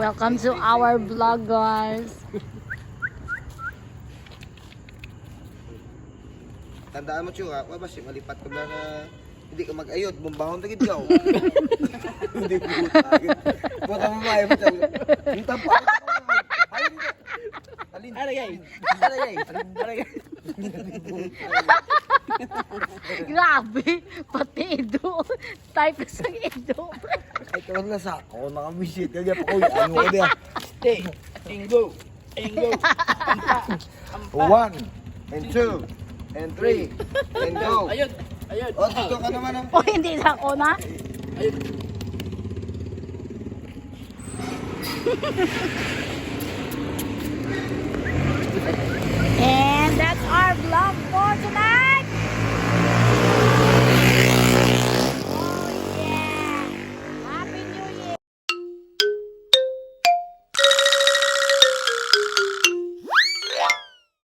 Welcome to our vlog, guys. Tandaan mo, Chua, wala ba siya malipat ka ba na hindi ka mag-ayod, bumbahon tagid ka. Hindi ko butagin. Buta mo ba, yung tampo. Ayun ka. Alin? Aragay. Grabe, pati Edo. Type sa Edo. Ay, kawag na sa ako, nakamisit. Kaya pa ko, ano ko diya. Stay. Ingo. Ingo. 1, and 2, and 3, and go. Ayun. Ayun. O, dito ka naman ang... O, hindi na ako na. Ayun. And that's our vlog for tonight. Oh, yeah. Happy New Year.